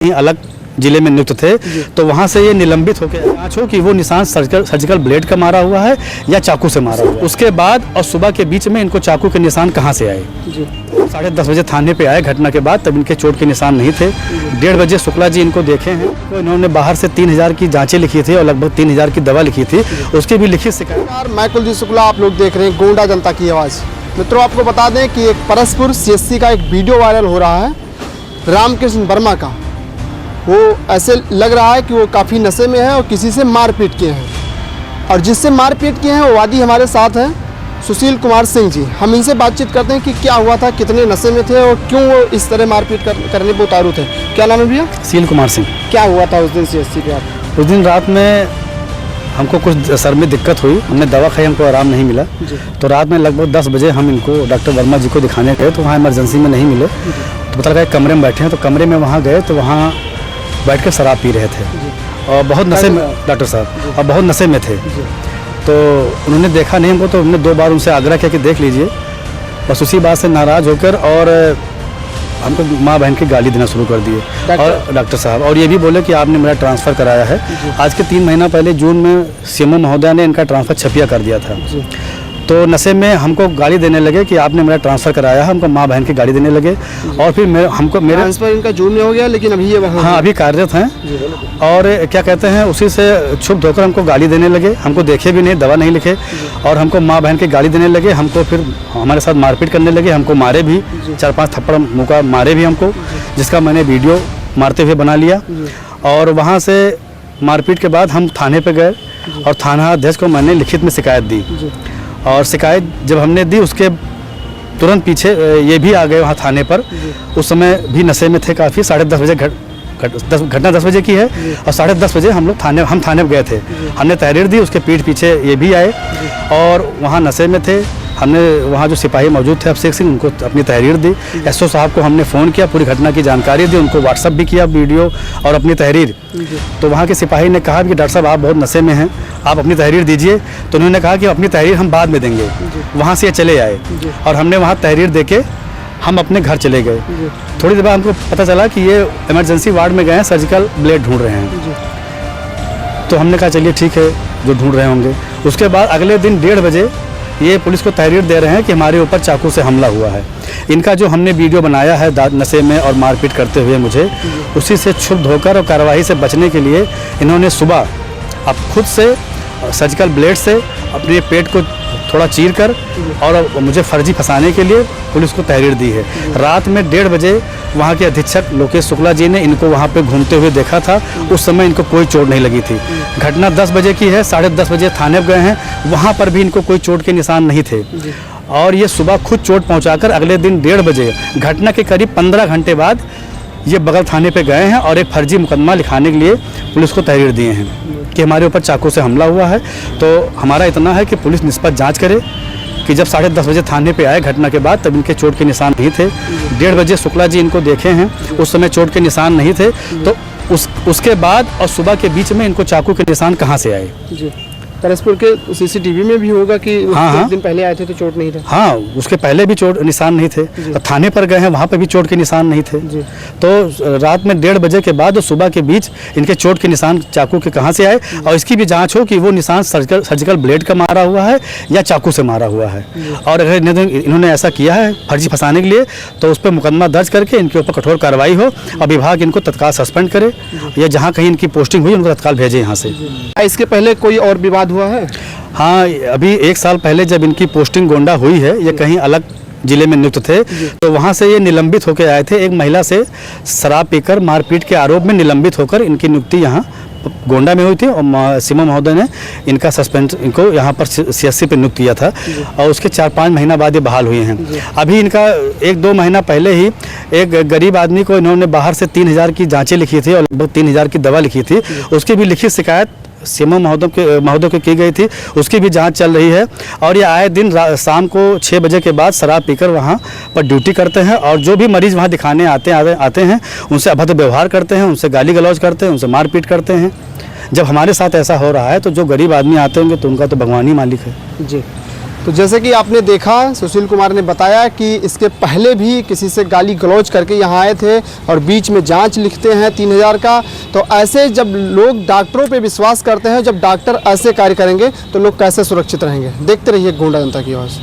कहीं अलग जिले में नियुक्त थे, तो वहाँ से ये निलंबित होकर जांच हो कि वो निशान सर्जिकल ब्लेड का मारा हुआ है या चाकू से मारा हुआ है। उसके बाद और सुबह के बीच में इनको चाकू के निशान कहाँ से आए। 10:30 बजे थाने पे आए घटना के बाद, तब इनके चोट के निशान नहीं थे। 1:30 बजे शुक्ला जी इनको देखे हैं, तो इन्होंने बाहर से 3000 की जांचें लिखी थी और लगभग 3000 की दवा लिखी थी, उसकी भी लिखित शिकायत। मैं कुलजीत शुक्ला, आप लोग देख रहे हैं गोंडा जनता की आवाज़। मित्रों, आपको बता दें कि एक परसपुर सीएससी का एक वीडियो वायरल हो रहा है रामकृष्ण वर्मा का। वो ऐसे लग रहा है कि वो काफ़ी नशे में है और किसी से मारपीट किए हैं, और जिससे मारपीट किए हैं वो वादी हमारे साथ हैं सुशील कुमार सिंह जी। हम इनसे बातचीत करते हैं कि क्या हुआ था, कितने नशे में थे और क्यों वो इस तरह मारपीट करने पर उतारू थे। क्या नाम है भैया? सुशील कुमार सिंह। क्या हुआ था उस दिन सीएससी पे आप? उस दिन रात में हमको कुछ सर में दिक्कत हुई, हमने दवा खाई, हमको आराम नहीं मिला। तो रात में लगभग 10 बजे हम इनको डॉक्टर वर्मा जी को दिखाने गए, तो वहाँ इमरजेंसी में नहीं मिले। तो पता लगा कमरे में बैठे हैं, तो कमरे में वहाँ गए तो वहाँ बैठ कर शराब पी रहे थे और बहुत नशे में, डॉक्टर साहब, और बहुत नशे में थे। तो उन्होंने देखा नहीं हमको, तो हमने 2 बार उनसे आग्रह किया कि देख लीजिए। बस उसी बात से नाराज़ होकर और हमको माँ बहन की गाली देना शुरू कर दिए और डॉक्टर साहब, और ये भी बोले कि आपने मेरा ट्रांसफ़र कराया है। आज के 3 महीना पहले जून में सीएमओ महोदय ने इनका ट्रांसफ़र छपिया कर दिया था। तो नशे में हमको गाली देने लगे कि आपने मेरा ट्रांसफ़र कराया है, हमको माँ बहन की गाली देने लगे। और फिर हमको मेरा ट्रांसफ़र इनका जून में हो गया, लेकिन अभी ये वहाँ, हाँ, अभी कार्यरत हैं। और क्या कहते हैं, उसी से छुप धोकर हमको गाली देने लगे। हमको देखे भी नहीं, दवा नहीं लिखे, और हमको माँ बहन की गाली देने लगे। हमको फिर हमारे साथ मारपीट करने लगे, हमको मारे भी, 4-5 थप्पड़ मुँह का मारे भी हमको, जिसका मैंने वीडियो मारते हुए बना लिया। और वहाँ से मारपीट के बाद हम थाने पे गए और थाना अध्यक्ष को मैंने लिखित में शिकायत दी। और शिकायत जब हमने दी, उसके तुरंत पीछे ये भी आ गए वहाँ थाने पर। उस समय भी नशे में थे काफ़ी। 10:30 बजे घटना 10 बजे की है, और 10:30 बजे हम थाने पर गए थे। हमने तहरीर दी, उसके पीठ पीछे ये भी आए और वहाँ नशे में थे। हमने वहाँ जो सिपाही मौजूद थे अभिषेक सिंह, उनको अपनी तहरीर दी। एसओ साहब को हमने फ़ोन किया, पूरी घटना की जानकारी दी, उनको व्हाट्सअप भी किया वीडियो और अपनी तहरीर। तो वहाँ के सिपाही ने कहा कि डॉक्टर साहब आप बहुत नशे में हैं, आप अपनी तहरीर दीजिए। तो उन्होंने कहा कि अपनी तहरीर हम बाद में देंगे। वहाँ से ये चले आए और हमने वहाँ तहरीर दे के हम अपने घर चले गए। थोड़ी देर बाद हमको पता चला कि ये इमरजेंसी वार्ड में गए हैं, सर्जिकल ब्लेड ढूंढ रहे हैं। तो हमने कहा चलिए ठीक है, जो ढूंढ रहे होंगे। उसके बाद अगले दिन 1:30 बजे ये पुलिस को तहरीर दे रहे हैं कि हमारे ऊपर चाकू से हमला हुआ है। इनका जो हमने वीडियो बनाया है नशे में और मारपीट करते हुए मुझे, उसी से क्षुब्ध होकर और कार्रवाई से बचने के लिए इन्होंने सुबह अब खुद से सर्जिकल ब्लेड से अपने पेट को थोड़ा चीर कर और मुझे फर्जी फंसाने के लिए पुलिस को तहरीर दी है। रात में 1:30 बजे वहाँ के अधीक्षक लोकेश शुक्ला जी ने इनको वहाँ पे घूमते हुए देखा था। उस समय इनको कोई चोट नहीं लगी थी। घटना 10 बजे की है, 10:30 बजे थाने गए हैं, वहाँ पर भी इनको कोई चोट के निशान नहीं थे। और ये सुबह खुद चोट पहुँचाकर अगले दिन 1:30 बजे, घटना के करीब 15 घंटे बाद, ये बगल थाने पे गए हैं और एक फर्जी मुकदमा लिखाने के लिए पुलिस को तहरीर दिए हैं कि हमारे ऊपर चाकू से हमला हुआ है। तो हमारा इतना है कि पुलिस निष्पक्ष जांच करे कि जब 10:30 बजे थाने पे आए घटना के बाद, तब इनके चोट के निशान नहीं थे। 1:30 बजे शुक्ला जी इनको देखे हैं, उस समय चोट के निशान नहीं थे। तो उसके बाद और सुबह के बीच में इनको चाकू के निशान कहाँ से आए। परसपुर के सीसीटीवी में भी होगा कि हाँ, दिन पहले आए थे तो चोट नहीं था। हाँ, उसके पहले भी चोट निशान नहीं थे। तो थाने पर गए हैं, वहाँ पे भी चोट के निशान नहीं थे। तो रात में 1:30 बजे के बाद और सुबह के बीच इनके चोट के निशान चाकू के कहाँ से आए, और इसकी भी जांच हो कि वो निशान सर्जिकल ब्लेड का मारा हुआ है या चाकू से मारा हुआ है। और अगर इन्होंने ऐसा किया है फर्जी फंसाने के लिए, तो उस पर मुकदमा दर्ज करके इनके ऊपर कठोर कार्रवाई हो और विभाग इनको तत्काल सस्पेंड करे, या जहाँ कहीं इनकी पोस्टिंग हुई उनको तत्काल भेजे यहाँ से। इसके पहले कोई और विवाद हुआ है? हाँ, अभी 1 साल पहले जब इनकी पोस्टिंग गोंडा हुई है, ये कहीं अलग जिले में नियुक्त थे, तो वहाँ से ये निलंबित होकर आए थे। एक महिला से शराब पीकर मारपीट के आरोप में निलंबित होकर इनकी नियुक्ति यहाँ गोंडा में हुई थी, और सीएमओ महोदय ने इनका सस्पेंड इनको यहाँ पर सीएससी पे नियुक्त किया था, और उसके 4-5 महीना बाद ये बहाल हुए हैं। अभी इनका 1-2 महीना पहले ही एक गरीब आदमी को इन्होंने बाहर से 3000 की जांचें लिखी थी और लगभग 3000 की दवा लिखी थी, उसकी भी लिखित शिकायत सीएमओ महोदय को की गई थी, उसकी भी जांच चल रही है। और ये आए दिन शाम को 6 बजे के बाद शराब पीकर वहाँ पर ड्यूटी करते हैं, और जो भी मरीज़ वहाँ दिखाने आते हैं उनसे अभद्र व्यवहार करते हैं, उनसे गाली गलौज करते हैं, उनसे मारपीट करते हैं। जब हमारे साथ ऐसा हो रहा है, तो जो गरीब आदमी आते होंगे तो उनका तो भगवान ही मालिक है। जी। तो जैसे कि आपने देखा, सुशील कुमार ने बताया कि इसके पहले भी किसी से गाली गलौज करके यहाँ आए थे और बीच में जांच लिखते हैं 3000 का। तो ऐसे जब लोग डॉक्टरों पे विश्वास करते हैं, जब डॉक्टर ऐसे कार्य करेंगे तो लोग कैसे सुरक्षित रहेंगे। देखते रहिए गोंडा जनता की आवाज़।